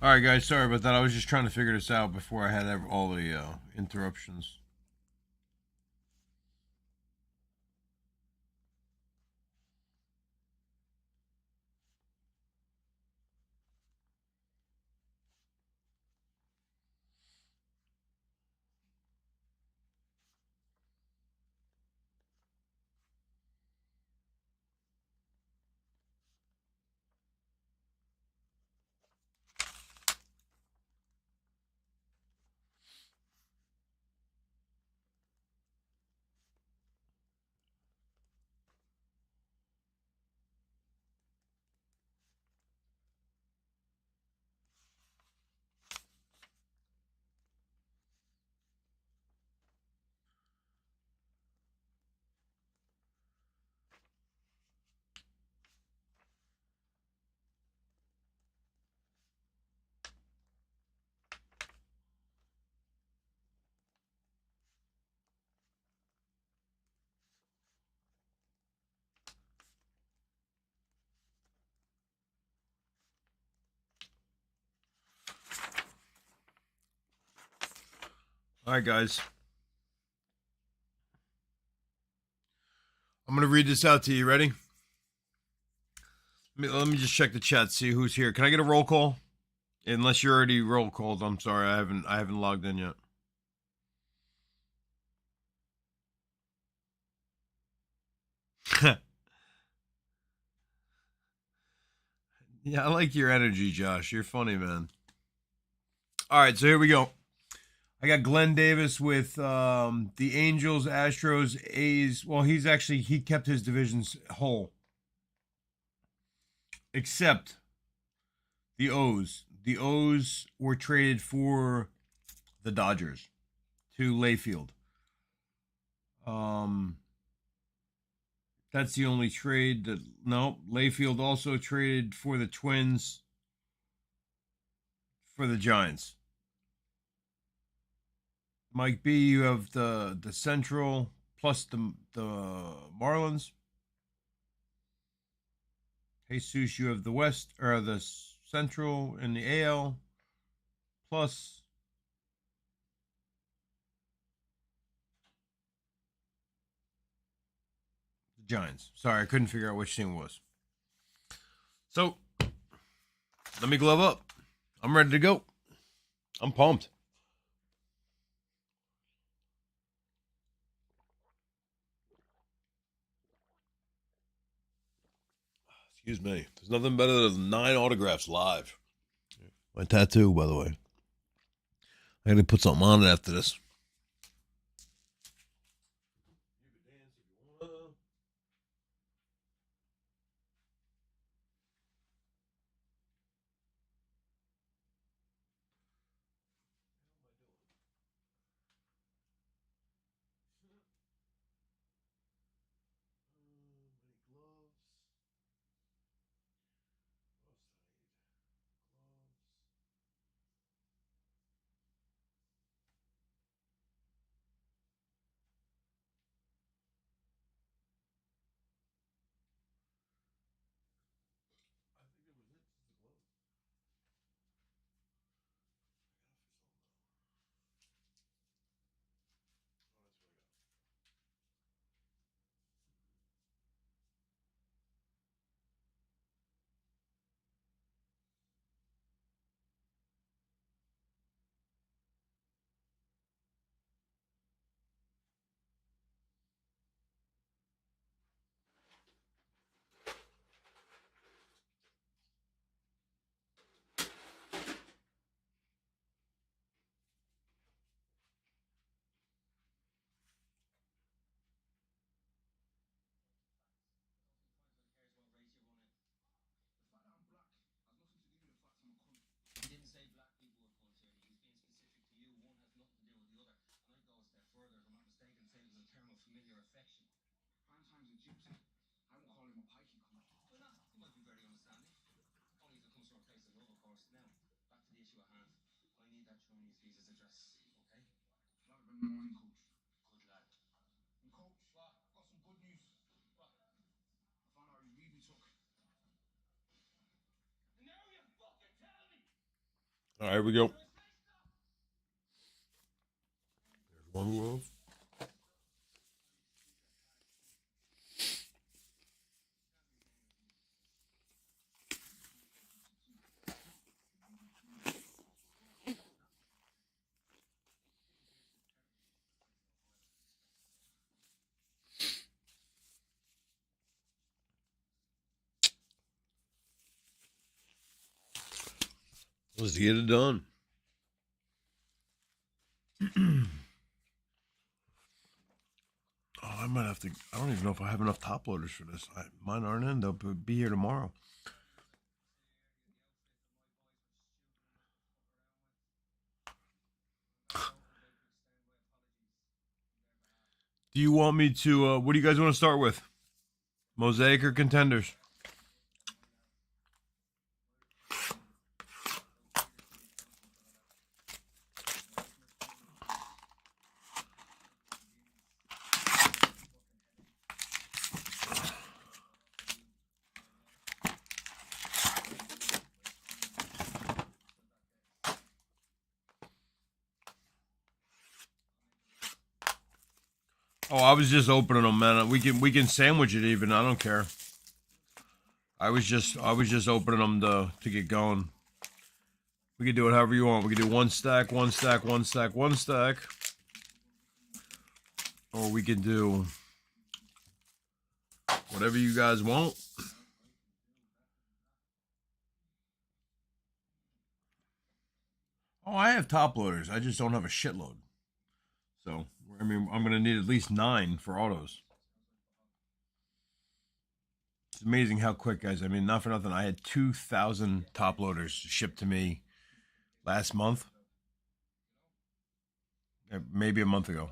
All right, guys. Sorry about that. I was just trying to figure this out before I had all the interruptions. All right, guys. I'm gonna read this out to you. Ready? Let me just check the chat, see who's here. Can I get a roll call? Unless you're already roll called, I'm sorry. I haven't logged in yet. Yeah, I like your energy, Josh. You're funny, man. All right, so here we go. I got Glenn Davis with the Angels, Astros, A's. Well, he kept his divisions whole, except the O's. The O's were traded for the Dodgers to Layfield. Um, that's the only trade that no. Layfield also traded for the Twins for the Giants. Mike B, you have the Central plus the Marlins. Jesus, you have the West or the Central and the AL plus the Giants. Sorry, I couldn't figure out which team it was. So let me glove up. I'm ready to go. I'm pumped. Excuse me. There's nothing better than 9 autographs live. My tattoo, by the way. I gotta put something on it after this. All right, here we go. One glove. Let's get it done. Oh, I might have to. I don't even know if I have enough top loaders for this. Mine aren't in. They'll be here tomorrow. Do you want me to? What do you guys want to start with? Mosaic or Contenders? Oh, I was just opening them, man. We can sandwich it even. I don't care. I was just opening them to get going. We can do it however you want. We can do one stack, one stack, one stack, one stack, or we can do whatever you guys want. Oh, I have top loaders. I just don't have a shitload. So I mean, I'm gonna need at least 9 for autos. It's amazing how quick, guys. I mean, not for nothing. I had 2,000 top loaders shipped to me last month, maybe a month ago.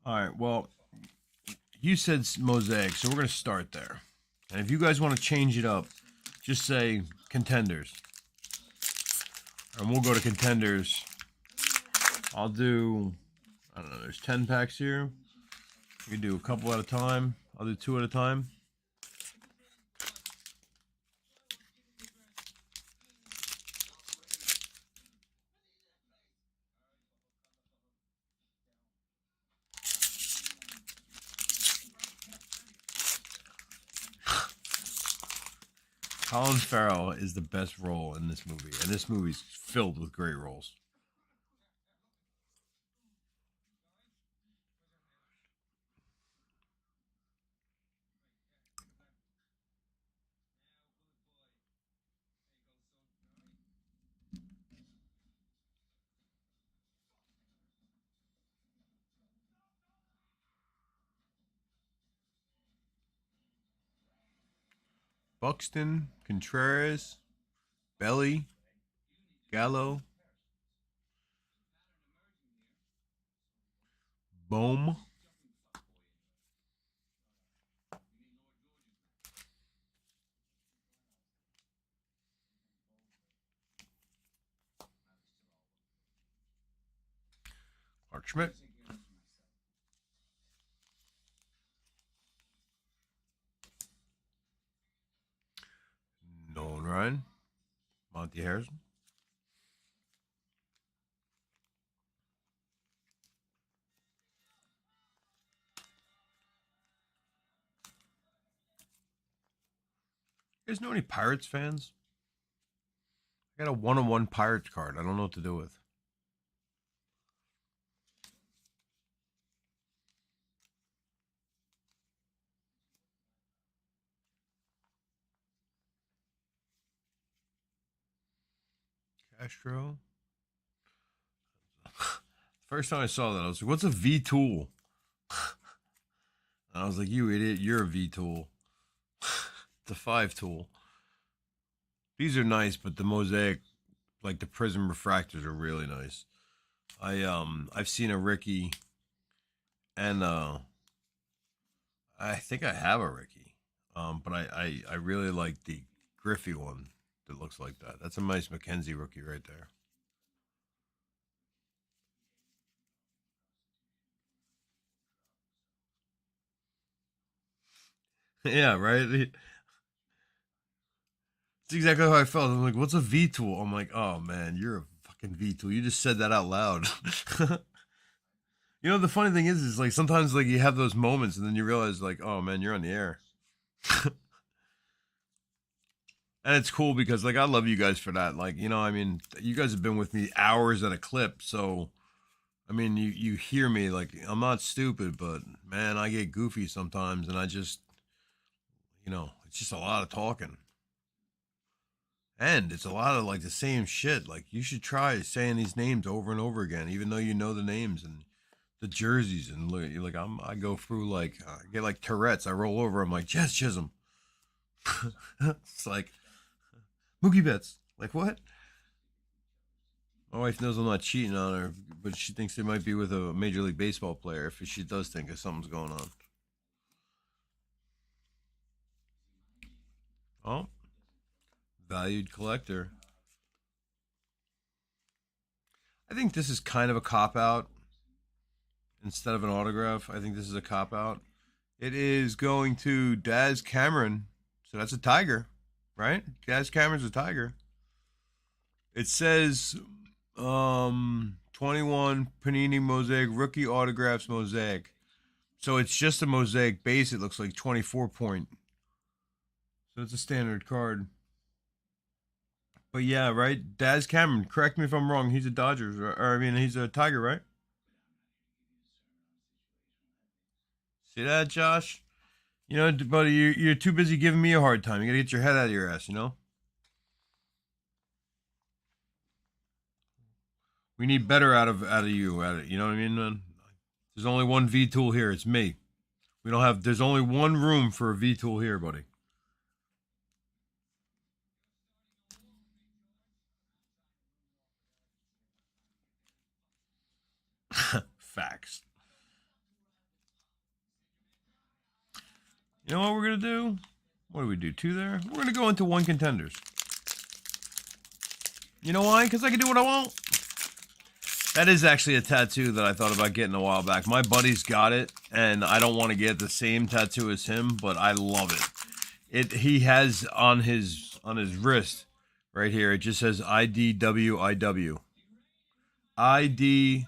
All right. Well, you said Mosaic, so we're gonna start there. And if you guys want to change it up, just say Contenders, and we'll go to Contenders. I'll do. I don't know. There's 10 packs here. We can do a couple at a time. I'll do 2 at a time. Colin Farrell is the best role in this movie, and this movie's filled with great roles. Buxton, Contreras, Belly, Gallo, Bohm, Art Schmidt, Nolan Ryan, Monty Harrison. You guys know any Pirates fans? I got a one-on-one Pirates card. I don't know what to do with. Castro. First time I saw that, I was like, "What's a V tool?" And I was like, "You idiot! You're a V tool. It's a 5 tool." These are nice, but the mosaic, like the prism refractors, are really nice. I've seen a Ricky, and I think I have a Ricky, but I really like the Griffey one that looks like that. That's a nice McKenzie rookie right there. Yeah, right. It's exactly how I felt. I'm like, what's a V tool? I'm like, oh man, you're a fucking V tool. You just said that out loud. You know, the funny thing is like sometimes like you have those moments and then you realize like, oh man, you're on the air. And it's cool because like I love you guys for that. Like, you know, I mean, you guys have been with me hours at a clip, so I mean, you hear me like I'm not stupid, but man, I get goofy sometimes and I just, you know, it's just a lot of talking. And it's a lot of like the same shit. Like you should try saying these names over and over again, even though you know the names and the jerseys. And look, like I go through like I get like Tourette's. I roll over. I'm like Jess Chisholm. It's like Mookie Betts. Like what? My wife knows I'm not cheating on her, but she thinks it might be with a Major League Baseball player if she does think that something's going on. Oh, valued collector. I think this is kind of a cop out instead of an autograph. I think this is a cop out. It is going to Daz Cameron. So that's a Tiger, right? Daz Cameron's a Tiger. It says 21 Panini Mosaic Rookie Autographs Mosaic. So it's just a Mosaic base. It looks like 24 point. So it's a standard card. But yeah, right? Daz Cameron, correct me if I'm wrong. He's a Dodgers, or I mean, he's a Tiger, right? See that, Josh? You know, buddy, you're too busy giving me a hard time. You gotta get your head out of your ass, you know? We need better out of you at it. You know what I mean, man? There's only one V tool here. It's me. We don't have. There's only one room for a V tool here, buddy. Facts. You know what we're gonna do? What do we do? Two there? We're gonna go into one contenders. You know why? Because I can do what I want. That is actually a tattoo that I thought about getting a while back. My buddy's got it, and I don't want to get the same tattoo as him, but I love it. He has on his wrist right here. It just says IDWIW. IDWIW.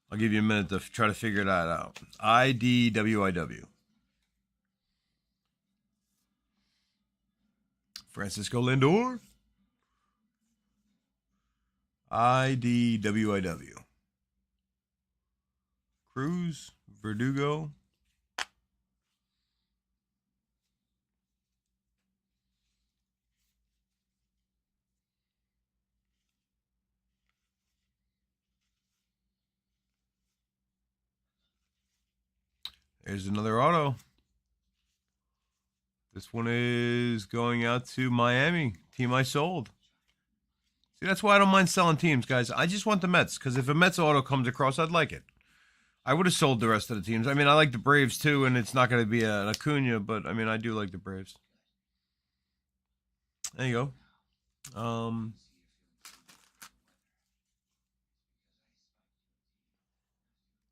I'll give you a minute to try to figure that out. IDWIW. Francisco Lindor. IDWIW. Cruz. Verdugo. There's another auto. This one is going out to Miami. Team I sold. See, that's why I don't mind selling teams, guys. I just want the Mets, because if a Mets auto comes across, I'd like it. I would have sold the rest of the teams. I mean, I like the Braves too, and it's not going to be an Acuna, but I mean, I do like the Braves. There you go.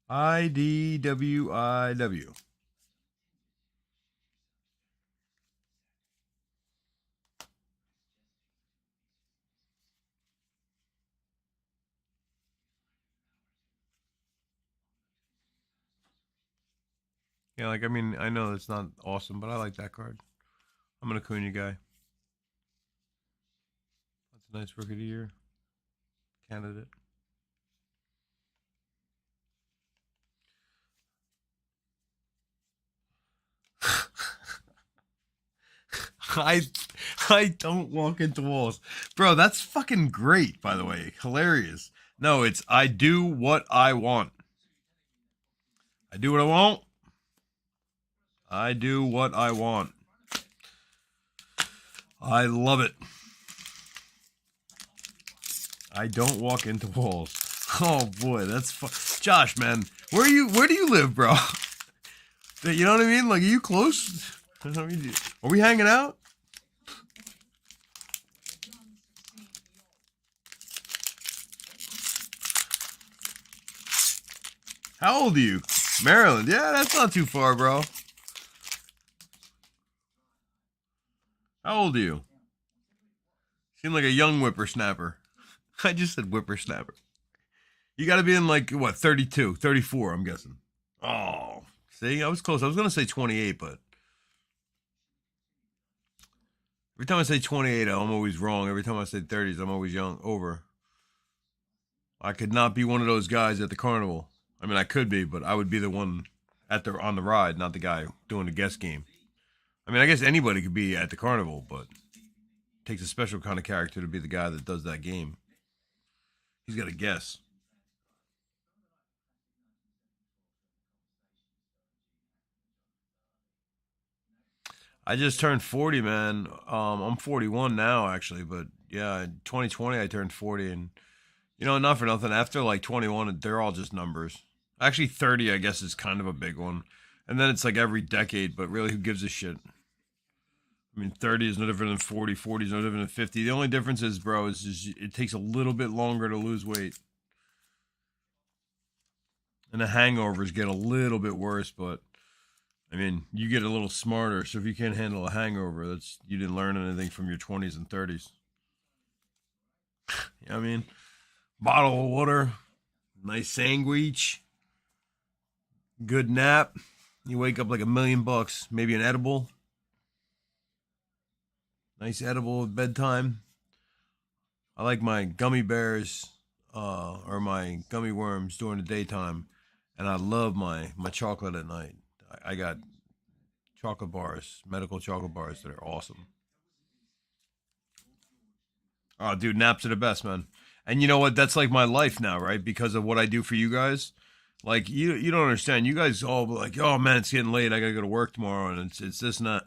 IDWIW. Yeah, like, I mean, I know it's not awesome, but I like that card. I'm an Acuna guy. That's a nice rookie of the year candidate. I I don't walk into walls. Bro, that's fucking great, by the way. Hilarious. No, it's I do what I want. I do what I want. I do what I want. I love it. I don't walk into walls. Oh boy, that's fun. Josh, man, where do you live, bro? You know what I mean? Like, are you close? Are we hanging out? How old are you? Maryland. Yeah, that's not too far, bro. How old are you? Seem like a young whippersnapper. I just said whippersnapper. You got to be in like, what, 32, 34, I'm guessing. Oh, see, I was close. I was going to say 28, but every time I say 28, I'm always wrong. Every time I say 30s, I'm always young, over. I could not be one of those guys at the carnival. I mean, I could be, but I would be the one on the ride, not the guy doing the guest game. I mean, I guess anybody could be at the carnival, but it takes a special kind of character to be the guy that does that game. He's got to guess. I just turned 40, man. I'm 41 now, actually, but yeah, in 2020 I turned 40, and not for nothing. After like 21, they're all just numbers. Actually, 30, I guess, is kind of a big one, and then it's like every decade. But really, who gives a shit? I mean, 30 is no different than 40. 40 is no different than 50. The only difference is, bro, is it takes a little bit longer to lose weight, and the hangovers get a little bit worse, but. I mean, you get a little smarter, so if you can't handle a hangover, you didn't learn anything from your 20s and 30s. You know what I mean? Bottle of water, nice sandwich, good nap. You wake up like $1,000,000, maybe an edible. Nice edible at bedtime. I like my gummy bears or my gummy worms during the daytime, and I love my chocolate at night. I got chocolate bars, medical chocolate bars that are awesome. Oh, dude, naps are the best, man. And you know what? That's like my life now, right? Because of what I do for you guys. Like you don't understand. You guys all like, oh man, it's getting late. I gotta go to work tomorrow, and it's this and that.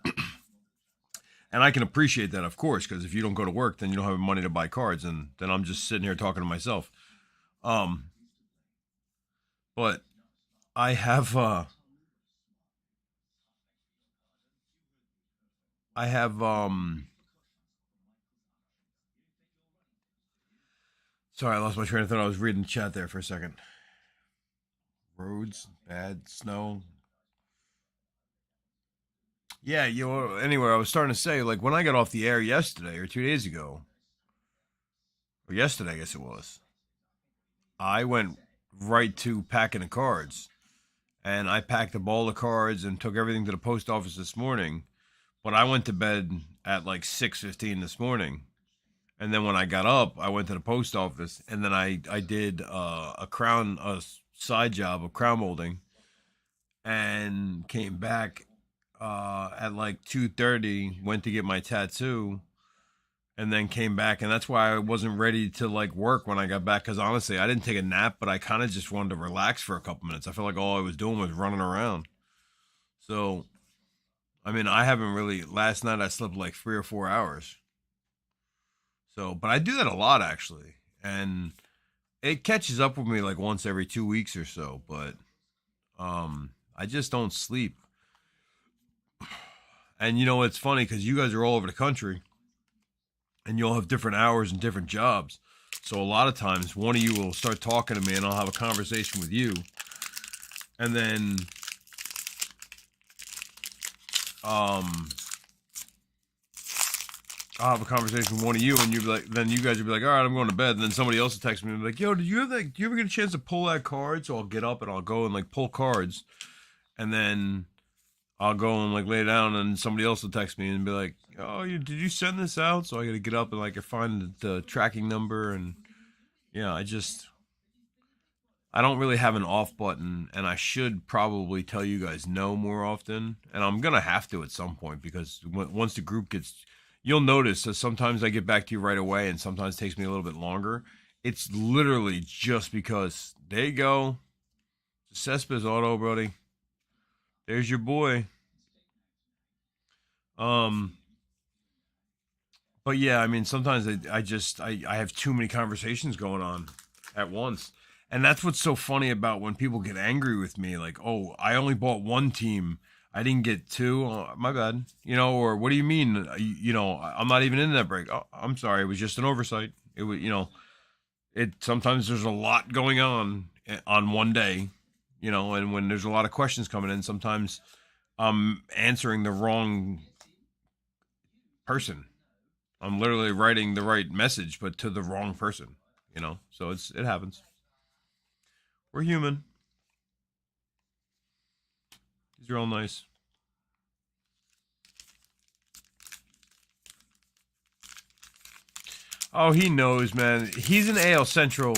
And I can appreciate that, of course, because if you don't go to work, then you don't have money to buy cards, and then I'm just sitting here talking to myself. Um, but I have I have sorry, I lost my train of thought. I was reading the chat there for a second. Roads, bad, snow. Yeah, anyway, I was starting to say, like, when I got off the air yesterday or 2 days ago, or yesterday, I guess it was, I went right to packing the cards. And I packed up all the cards and took everything to the post office this morning. But I went to bed at like 6:15 this morning. And then when I got up, I went to the post office, and then I did a side job of crown molding, and came back at like 2:30, went to get my tattoo, and then came back, and that's why I wasn't ready to like work when I got back, because honestly I didn't take a nap, but I kind of just wanted to relax for a couple minutes. I felt like all I was doing was running around. So I mean, I haven't really, last night I slept like 3 or 4 hours. So but I do that a lot, actually, and it catches up with me like once every 2 weeks or so, but I just don't sleep. And it's funny because you guys are all over the country, and you'll have different hours and different jobs. So a lot of times one of you will start talking to me, and I'll have a conversation with you. And then I'll have a conversation with one of you, and you'll be like, then you guys will be like, all right, I'm going to bed. And then somebody else will text me and be like, yo, do you ever get a chance to pull that card? So I'll get up and I'll go and like pull cards. And then I'll go and like lay down, and somebody else will text me and be like, "Oh, did you send this out?" So I got to get up and like find the tracking number, and yeah, I don't really have an off button, and I should probably tell you guys no more often, and I'm gonna have to at some point, because once the group gets, you'll notice that sometimes I get back to you right away, and sometimes it takes me a little bit longer. It's literally just because there you go, Cespedes Auto, buddy. There's your boy. Um, but yeah, I mean, sometimes I have too many conversations going on at once. And that's what's so funny about when people get angry with me, like, oh, I only bought one team. I didn't get two. Oh, my bad. Or what do you mean? I'm not even in that break. Oh, I'm sorry. It was just an oversight. It was, sometimes there's a lot going on one day, and when there's a lot of questions coming in, sometimes I'm answering the wrong person. I'm literally writing the right message, but to the wrong person. You know, so it happens. We're human. These are all nice. Oh, he knows, man. He's an AL Central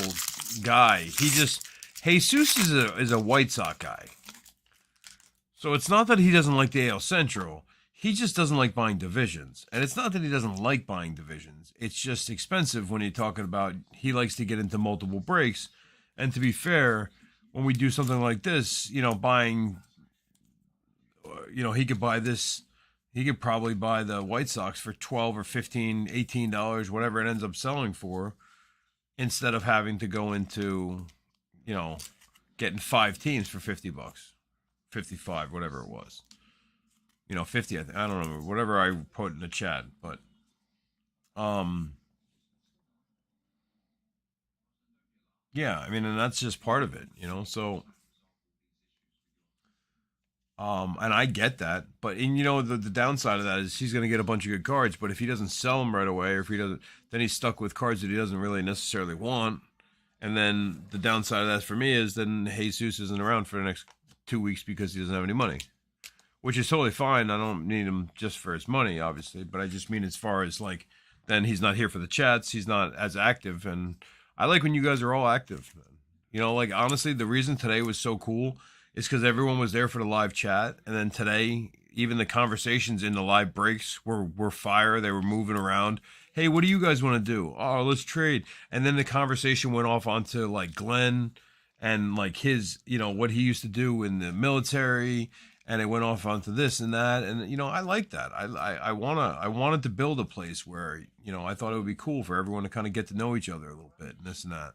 guy. He just Jesus is a White Sox guy. So it's not that he doesn't like the AL Central. He just doesn't like buying divisions. And it's not that he doesn't like buying divisions. It's just expensive when you're talking about he likes to get into multiple breaks. And to be fair, when we do something like this, you know, buying, you know, he could buy this. He could probably buy the White Sox for $12 or $15, $18, whatever it ends up selling for, instead of having to go into, you know, getting 5 teams for $50, 55, whatever it was. You know, 50, I don't know, whatever I put in the chat, but yeah, I mean, and that's just part of it, you know. So and I get that, but and you know the downside of that is he's going to get a bunch of good cards, but if he doesn't sell them right away, or if he doesn't, then he's stuck with cards that he doesn't really necessarily want. And then the downside of that for me is then Jesus isn't around for the next 2 weeks because he doesn't have any money, which is totally fine. I don't need him just for his money, obviously, but I just mean as far as like then he's not here for the chats, he's not as active, and I like when you guys are all active. You know, like honestly, the reason today was so cool is because everyone was there for the live chat, and then today, even the conversations in the live breaks were fire. They were moving around. Hey, what do you guys want to do? Oh, let's trade. And then the conversation went off onto like Glenn and like his, you know, what he used to do in the military, and it went off onto this and that. And you know, I like that. I wanted to build a place where, you know, I thought it would be cool for everyone to kind of get to know each other a little bit and this and that.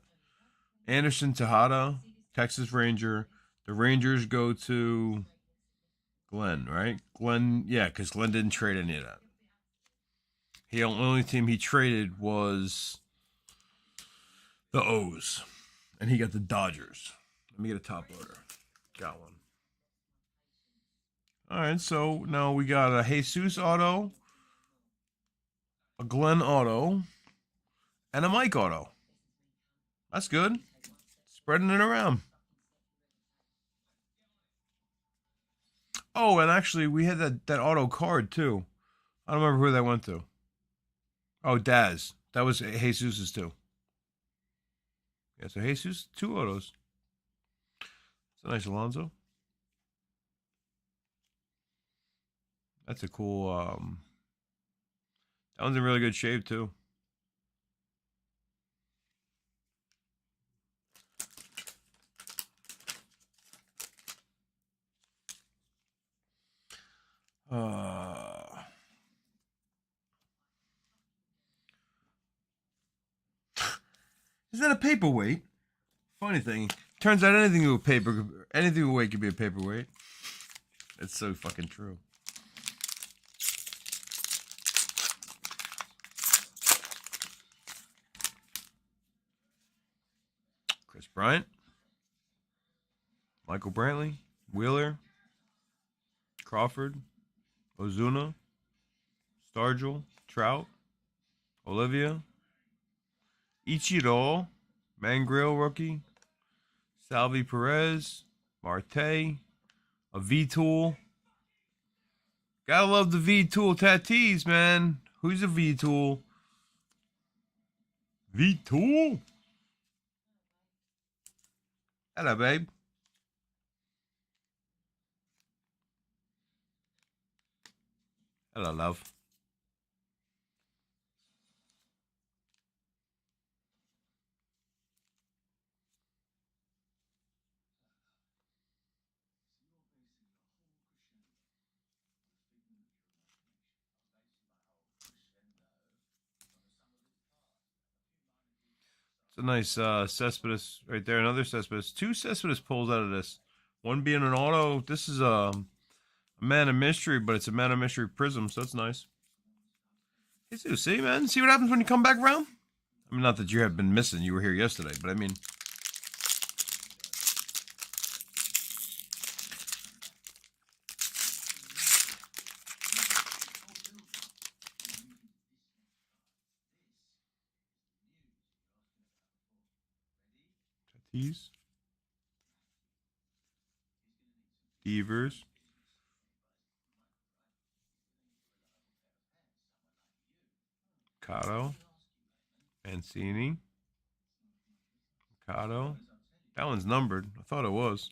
Anderson Tejada, Texas Ranger. The Rangers go to Glenn, right? Glenn, yeah, because Glenn didn't trade any of that. The only team he traded was the O's, and he got the Dodgers. Let me get a top loader. Got one. All right, so now we got a Jesus auto, a Glenn auto, and a Mike auto. That's good. Spreading it around. Oh, and actually, we had that auto card too. I don't remember who that went to. Oh, Daz. That was Jesus's too. Yeah, so Jesus, 2 autos. It's a nice Alonso. That's a cool. That one's in really good shape too. Is that a paperweight? Funny thing, turns out anything with weight could be a paperweight. It's so fucking true. Chris Bryant, Michael Brantley, Wheeler, Crawford, Ozuna, Stargell, Trout, Olivia, Ichiro, Mangrel rookie, Salvi Perez, Marte, a V-Tool. Gotta love the V-Tool Tatis, man. Who's a V-Tool? V-Tool? Hello, babe. Hello, love. It's a nice Cespedes right there. Another Cespedes. 2 Cespedes pulls out of this. One being an auto. This is a Man of Mystery, but it's a Man of Mystery Prism, so that's nice. Hey, see, man? See what happens when you come back around? I mean, not that you have been missing. You were here yesterday, but I mean... Keys. Devers. Cotto. Mancini. Cotto. That one's numbered. I thought it was.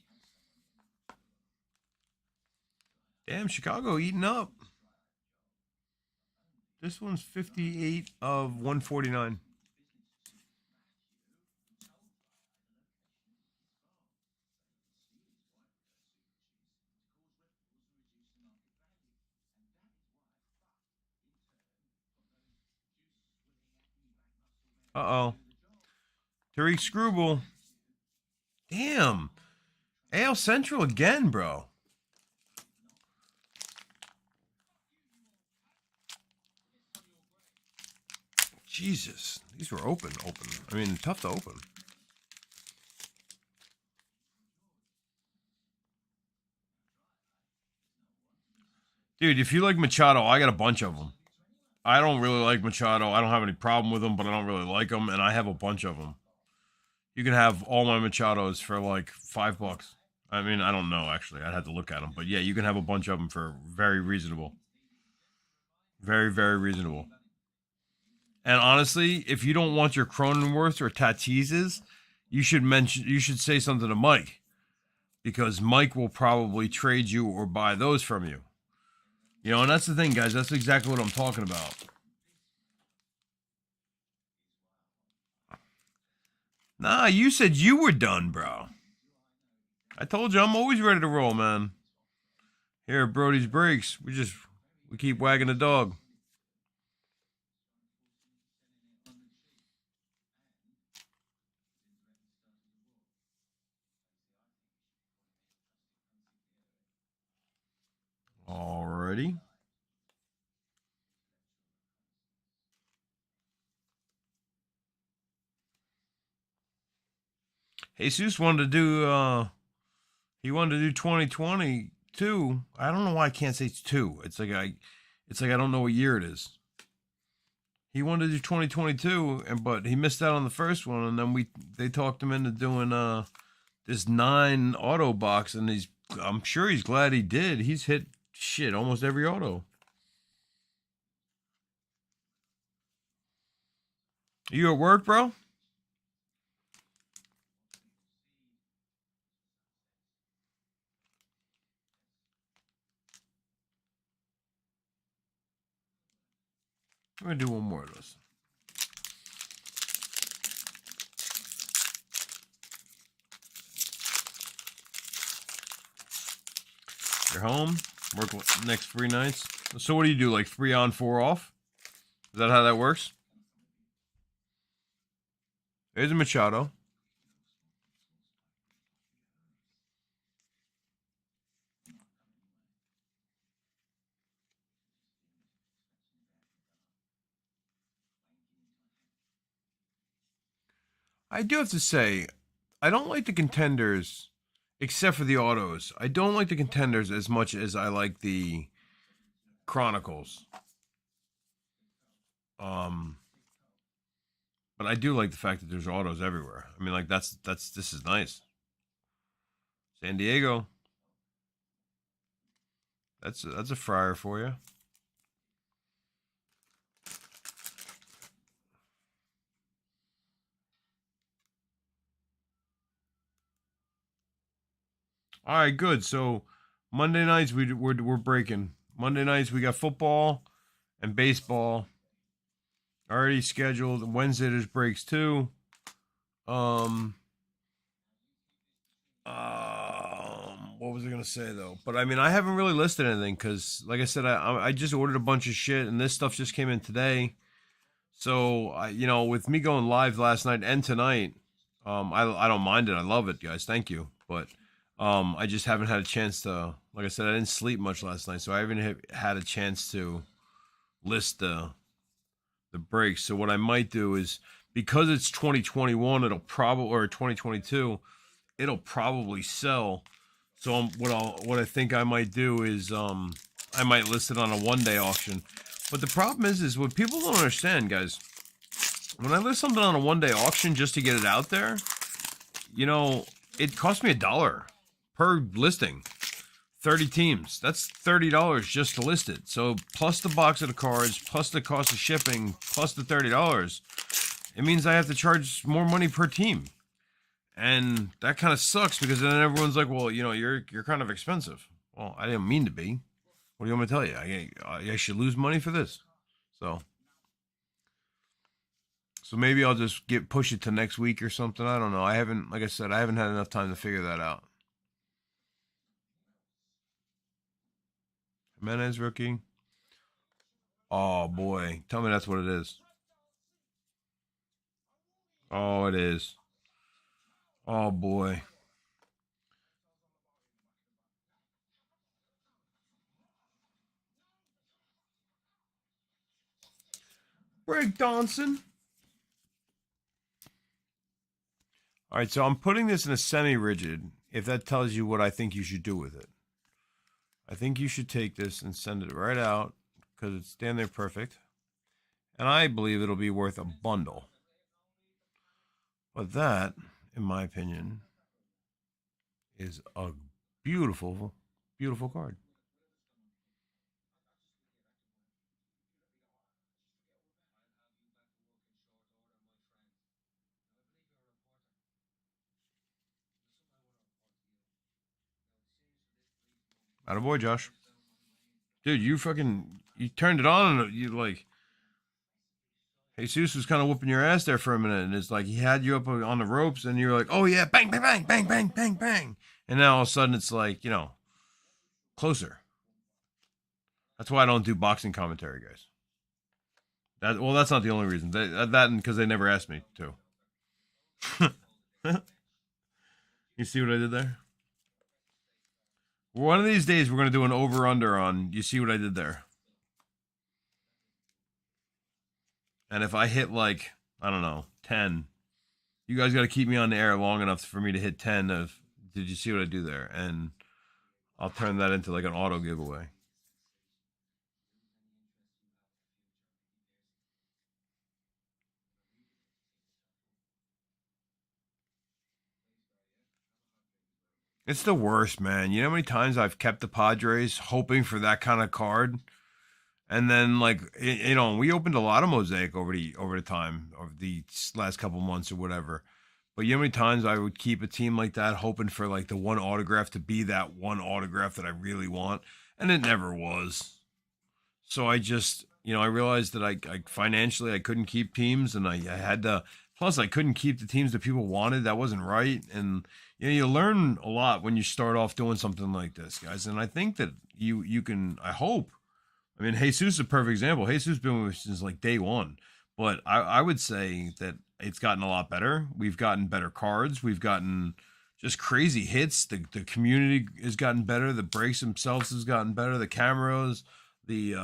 Damn, Chicago eating up. This one's 58 of 149. Uh-oh. Tariq Screwball. Damn. AL Central again, bro. Jesus. These were open. I mean, tough to open. Dude, if you like Machado, I got a bunch of them. I don't really like Machado. I don't have any problem with him, but I don't really like him, and I have a bunch of them. You can have all my Machados for like $5. I mean, I don't know, actually. I'd have to look at them. But yeah, you can have a bunch of them for very reasonable. Very, very reasonable. And honestly, if you don't want your Cronenworths or Tatises, you should say something to Mike. Because Mike will probably trade you or buy those from you. You know, and that's the thing, guys. That's exactly what I'm talking about. Nah, you said you were done, bro. I told you I'm always ready to roll, man. Here at Brody's Breaks, we keep wagging the dog. Alrighty. Jesus wanted to do he wanted to do 2022. I don't know why I can't say it's 2. It's like I don't know what year it is. He wanted to do 2022, but he missed out on the first one, and then they talked him into doing this 9 auto box, and I'm sure he's glad he did. He's hit shit almost every auto. Are you at work, bro? I'm going to do one more of this. You're home. Work next 3 nights. So what do you do, like 3 on, 4 off? Is that how that works? There's a Machado. I do have to say, I don't like the contenders, except for the autos. I don't like the contenders as much as I like the Chronicles. But I do like the fact that there's autos everywhere. I mean, like this is nice. San Diego. That's a fryer for you. All right, good. So Monday nights we're breaking. Monday nights we got football and baseball already scheduled. Wednesday there's breaks too. What was I gonna say though? But I mean, I haven't really listed anything because, like I said, I just ordered a bunch of shit and this stuff just came in today. So with me going live last night and tonight, I don't mind it. I love it, guys. Thank you. But I just haven't had a chance to. Like I said, I didn't sleep much last night, so I haven't had a chance to list the breaks. So what I might do is, because it's 2021, it'll probably, or 2022, it'll probably sell. So what I think I might do is I might list it on a 1-day auction. But the problem is what people don't understand, guys. When I list something on a 1-day auction just to get it out there, you know, it cost me $1 per listing. 30 teams. That's $30 just to list it. So plus the box of the cards, plus the cost of shipping, plus the $30, it means I have to charge more money per team. And that kind of sucks because then everyone's like, well, you know, you're kind of expensive. Well, I didn't mean to be. What do you want me to tell you? I should lose money for this. So maybe I'll just push it to next week or something. I don't know. I haven't, like I said, I haven't had enough time to figure that out. Jimenez rookie. Oh boy, tell me that's what it is. Oh, it is. Oh boy. Break Donson. All right, so I'm putting this in a semi-rigid, if that tells you what I think you should do with it. I think you should take this and send it right out because it's damn near perfect. And I believe it'll be worth a bundle. But that, in my opinion, is a beautiful, beautiful card. Attaboy, Josh. Dude, you turned it on and you like, Jesus was kind of whooping your ass there for a minute, and it's like he had you up on the ropes, and you're like, oh yeah, bang, bang, bang, bang, bang, bang, bang, and now all of a sudden it's like, you know, closer. That's why I don't do boxing commentary, guys. That's not the only reason. That and because they never asked me to. You see what I did there? One of these days we're gonna do an over under on. You see what I did there? And if I hit like, I don't know, 10, you guys got to keep me on the air long enough for me to hit 10 of, did you see what I do there? And I'll turn that into like an auto giveaway. It's the worst, man. You know how many times I've kept the Padres hoping for that kind of card? And then, like, you know, we opened a lot of Mosaic over the time, over the last couple months or whatever. But you know how many times I would keep a team like that hoping for like the one autograph to be that one autograph that I really want, and it never was. So I just, you know, I realized that I financially I couldn't keep teams, and I had to. Plus, I couldn't keep the teams that people wanted. That wasn't right, and you know, you learn a lot when you start off doing something like this, guys. And I think that you can. I hope. I mean, Jesus is a perfect example. Jesus has been with us since like day one, but I would say that it's gotten a lot better. We've gotten better cards. We've gotten just crazy hits. The community has gotten better. The breaks themselves has gotten better. The cameras, the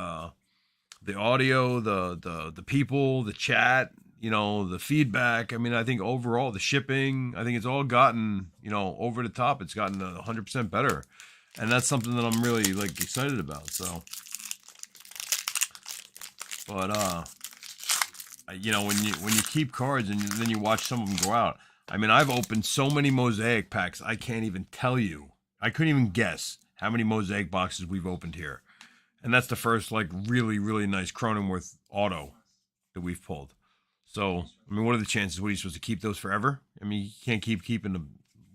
audio, the people, the chat, you know, the feedback. I mean, I think overall the shipping, I think it's all gotten, you know, over the top. It's gotten 100% better, and that's something that I'm really like excited about. So, but you know, when you keep cards and then you watch some of them go out. I mean, I've opened so many Mosaic packs, I can't even tell you. I couldn't even guess how many Mosaic boxes we've opened here. And that's the first, like, really, really nice Cronenworth auto that we've pulled. So, I mean, what are the chances? What are you supposed to keep those forever? I mean, you can't keep keeping the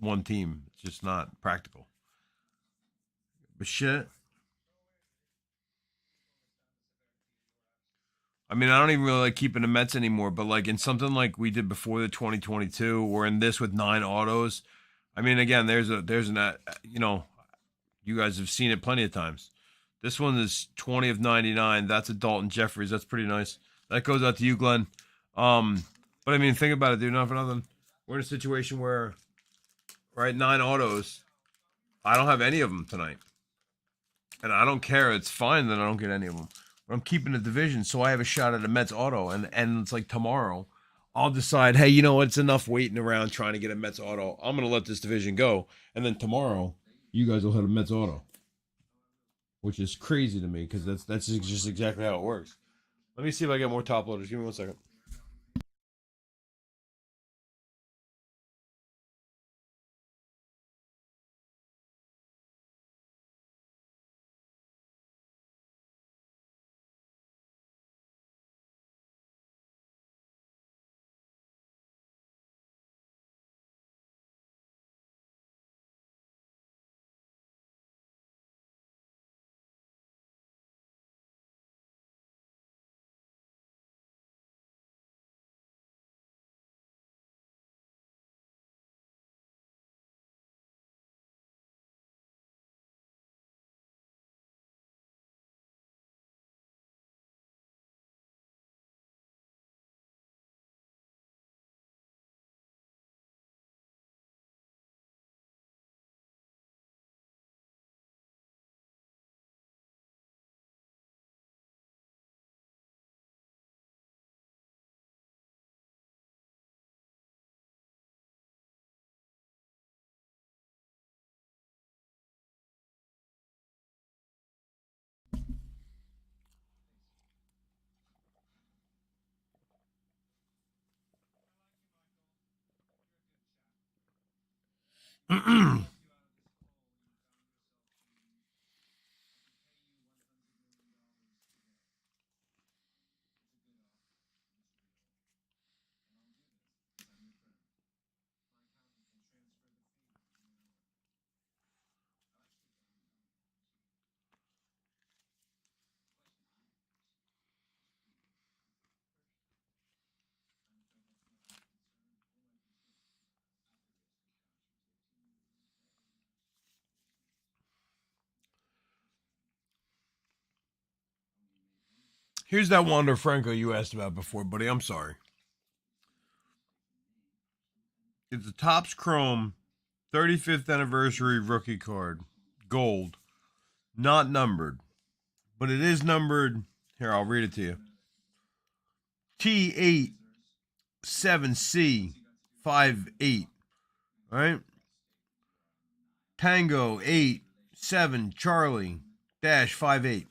one team. It's just not practical. But shit. I mean, I don't even really like keeping the Mets anymore, but like in something like we did before the 2022 or in this with 9 autos, I mean, again, there's an you know, you guys have seen it plenty of times. This one is 20 of 99. That's a Dalton Jeffries. That's pretty nice. That goes out to you, Glenn. But I mean, think about it, dude. Not for nothing. We're in a situation where, right, 9 autos. I don't have any of them tonight, and I don't care. It's fine that I don't get any of them. But I'm keeping the division, so I have a shot at a Mets auto, and it's like tomorrow. I'll decide, hey, you know what? It's enough waiting around trying to get a Mets auto. I'm gonna let this division go, and then tomorrow, you guys will have a Mets auto, which is crazy to me because that's just exactly how it works. Let me see if I get more top loaders. Give me 1 second. Here's that Wander Franco you asked about before, buddy. I'm sorry. It's a Topps Chrome 35th anniversary rookie card. Gold. Not numbered. But it is numbered. Here, I'll read it to you. T87C58. All right? Tango 87 Charlie dash 58.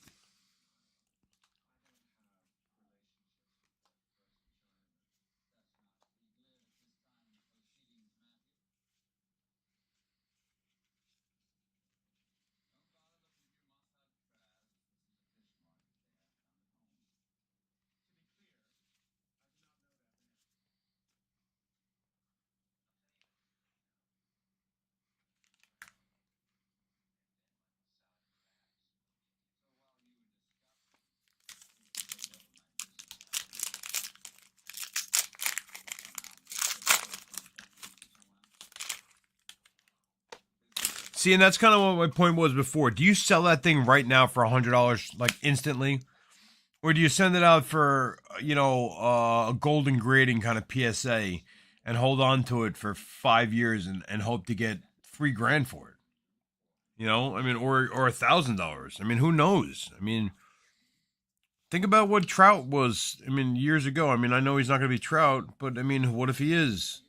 See, and that's kind of what my point was before. Do you sell that thing right now for $100, like instantly? Or do you send it out for, a golden grading kind of PSA and hold on to it for 5 years and hope to get $3,000 for it? I mean, or $1,000. I mean, who knows? I mean, think about what Trout was. I mean, years ago. I mean, I know he's not going to be Trout, but I mean, what if he is?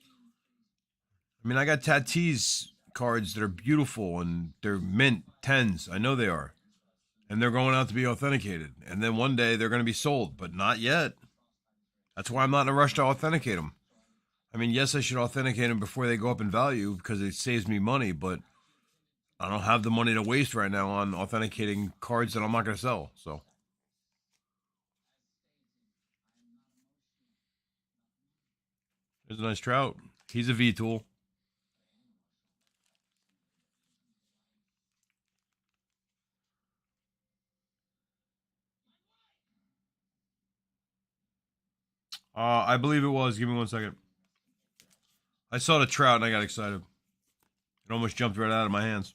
I mean, I got Tatis cards that are beautiful and they're mint 10s. I know they are. And they're going out to be authenticated. And then one day they're going to be sold, but not yet. That's why I'm not in a rush to authenticate them. I mean, yes, I should authenticate them before they go up in value because it saves me money, but I don't have the money to waste right now on authenticating cards that I'm not going to sell. So there's a nice Trout. He's a V tool. I believe it was. Give me 1 second. I saw the Trout and I got excited. It almost jumped right out of my hands.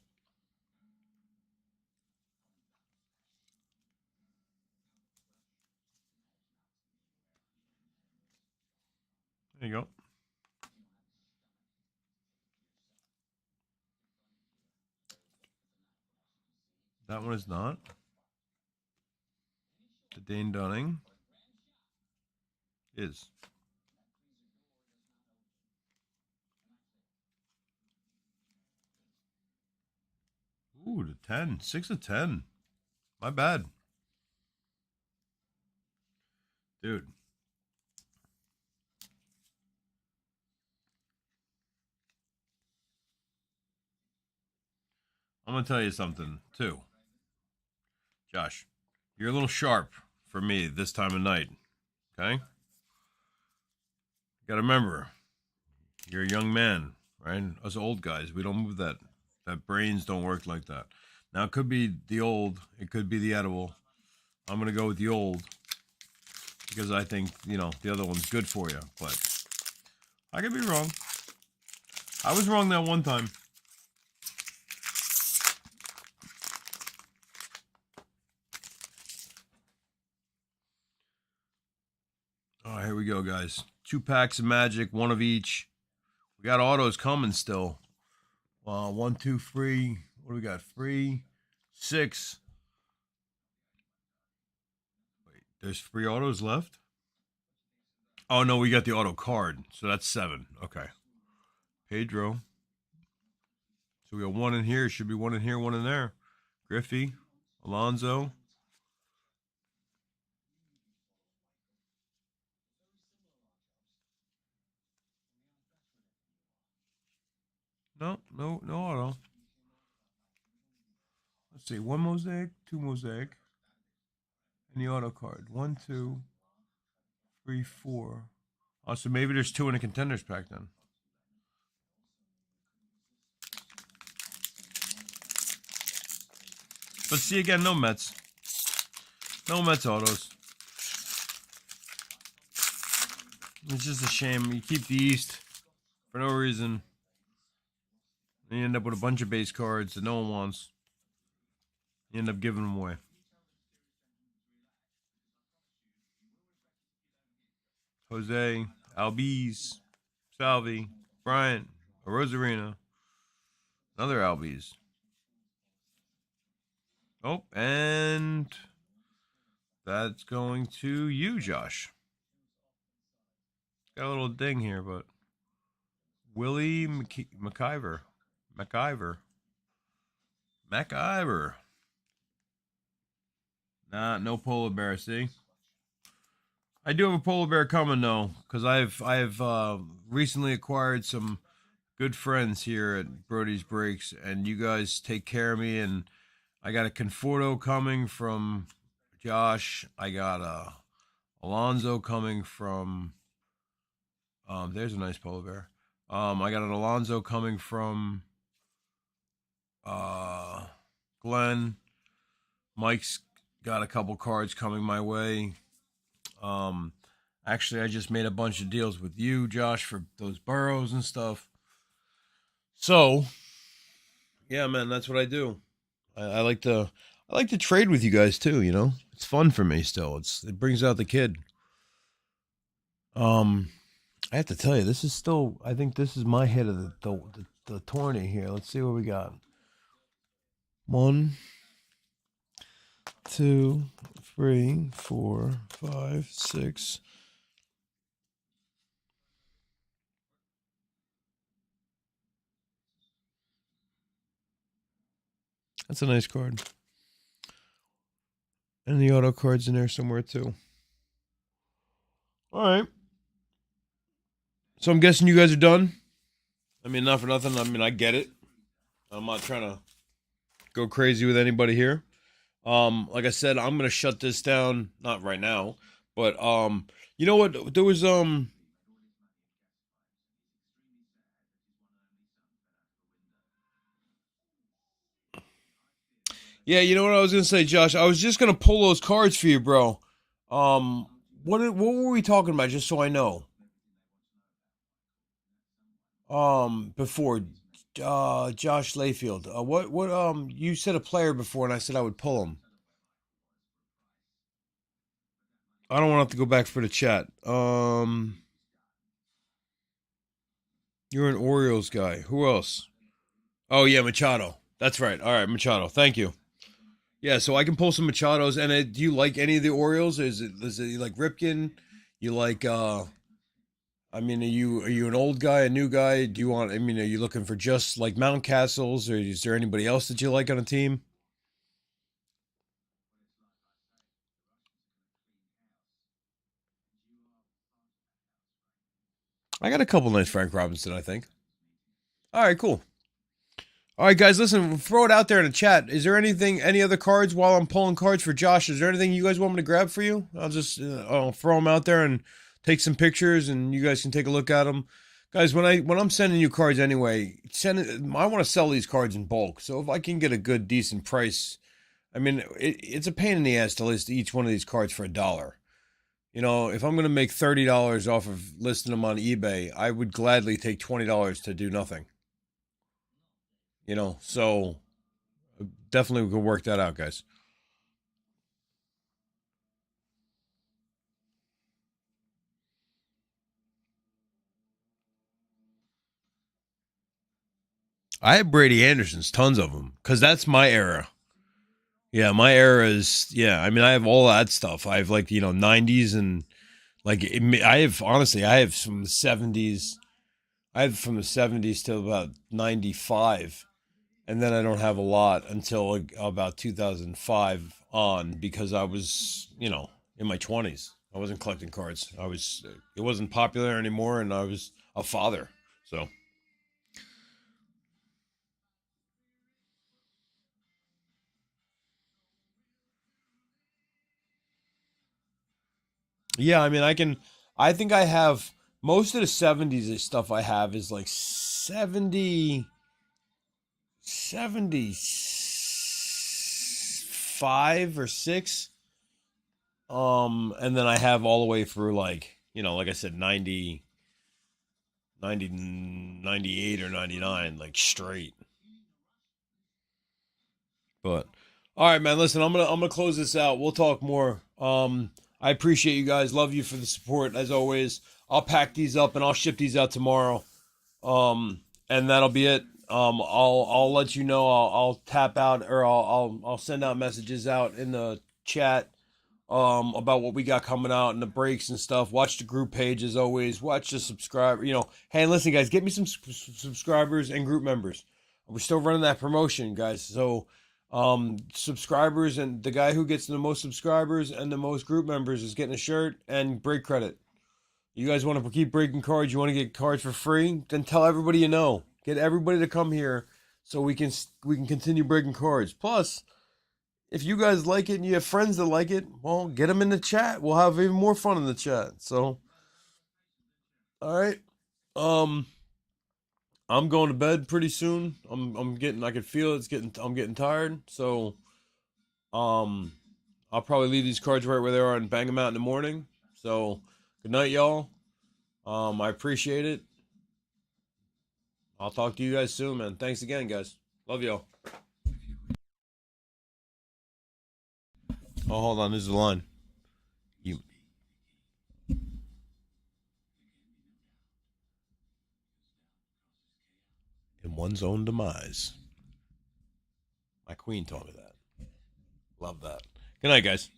There you go. That one is not. The Dane Dunning is. Ooh, the 10. 6 of 10. My bad. Dude. I'm going to tell you something, too. Josh, you're a little sharp for me this time of night. Okay? You got to remember, you're a young man, right? Us old guys, we don't move that. That brains don't work like that. Now, it could be the old, it could be the edible. I'm going to go with the old because I think, the other one's good for you. But I could be wrong. I was wrong that one time. All right, here we go, guys. 2 packs of Magic, one of each. We got autos coming still. 1, 2, 3. What do we got? 3, 6. Wait, there's 3 autos left? Oh, no, we got the auto card. So that's 7. Okay. Pedro. So we got 1 in here. Should be 1 in here, 1 in there. Griffey. Alonzo. No, no, no auto. Let's see. One mosaic, two mosaic, and the auto card. One, two, three, four. Oh, so maybe there's two in a contenders pack then. But see again, no Mets. No Mets autos. It's just a shame. You keep the East for no reason. And you end up with a bunch of base cards that no one wants. You end up giving them away. Jose, Albies, Salvi, Bryant, Rosarina, another Albies. Oh, and that's going to you, Josh. Got a little ding here, but Willie McIver. Nah, no polar bear. See, I do have a polar bear coming though, because I've recently acquired some good friends here at Brody's Breakz, and you guys take care of me. And I got a Conforto coming from Josh. I got a Alonzo coming from. There's a nice polar bear. I got an Alonzo coming from Glenn. Mike's got a couple cards coming my way. Actually, I just made a bunch of deals with you, Josh, for those burrows and stuff. So, yeah, man, that's what I do. I like to trade with you guys too. You know, it's fun for me still. It brings out the kid. I have to tell you, this is still. I think this is my hit of the tourney here. Let's see what we got. 1, 2, 3, 4, 5, 6. That's a nice card. And the auto card's in there somewhere too. All right. So I'm guessing you guys are done. I mean, not for nothing. I mean, I get it. I'm not trying to go crazy with anybody here. Like I said, I'm gonna shut this down. Not right now, but you know what? There was Yeah, you know what I was gonna say, Josh? I was just gonna pull those cards for you, bro. What were we talking about? Just so I know. Before, Josh Layfield. What you said a player before, and I said I would pull him. I don't want to have to go back for the chat. You're an Orioles guy. Who else? Oh yeah, Machado. That's right. All right, Machado. Thank you. Yeah, so I can pull some Machados. And do you like any of the Orioles? Is it you like Ripken? You like I mean, are you an old guy, a new guy? Do you want? I mean, are you looking for just like Mountcastles, or is there anybody else that you like on a team? I got a couple nice Frank Robinson, I think. All right, cool. All right, guys, listen, throw it out there in the chat. Is there any other cards while I'm pulling cards for Josh? Is there anything you guys want me to grab for you? I'll throw them out there and take some pictures, and you guys can take a look at them. Guys, when I'm sending you cards anyway, I want to sell these cards in bulk. So if I can get a good, decent price, I mean, it's a pain in the ass to list each one of these cards for $1. You know, if I'm going to make $30 off of listing them on eBay, I would gladly take $20 to do nothing. You know, so definitely we could work that out, guys. I have Brady Andersons, tons of them, because that's my era. Yeah, my era is, yeah, I mean, I have all that stuff. I have, like, 90s, and, like, I have from the 70s. I have from the 70s to about 95. And then I don't have a lot until like about 2005 on, because I was, in my 20s. I wasn't collecting cards. It wasn't popular anymore, and I was a father. So, Yeah, I mean, I think I have most of the 70s stuff I have is like 75 or 6. And then I have all the way through like, like I said, 98 or 99, like straight. But all right, man. Listen, I'm gonna close this out. We'll talk more. I appreciate you guys. Love you for the support as always. I'll pack these up and I'll ship these out tomorrow. And that'll be it. I'll let you know. I'll tap out or I'll send out messages out in the chat about what we got coming out and the breaks and stuff. Watch the group page as always. Watch the subscribe. Hey, listen, guys, get me some subscribers and group members. We're still running that promotion, guys. So, subscribers and the guy who gets the most subscribers and the most group members is getting a shirt and break credit. You guys want to keep breaking cards? You want to get cards for free? Then tell everybody you know. Get everybody to come here so we can continue breaking cards. Plus, if you guys like it and you have friends that like it, well, get them in the chat. We'll have even more fun in the chat. So, all right. Um, I'm going to bed pretty soon. I can feel I'm getting tired. So, um, I'll probably leave these cards right where they are and bang them out in the morning. So, good night, y'all. I appreciate it. I'll talk to you guys soon, man. Thanks again, guys. Love y'all. Oh, hold on. This is the line. You in one's own demise. My queen told me that. Love that. Good night, guys.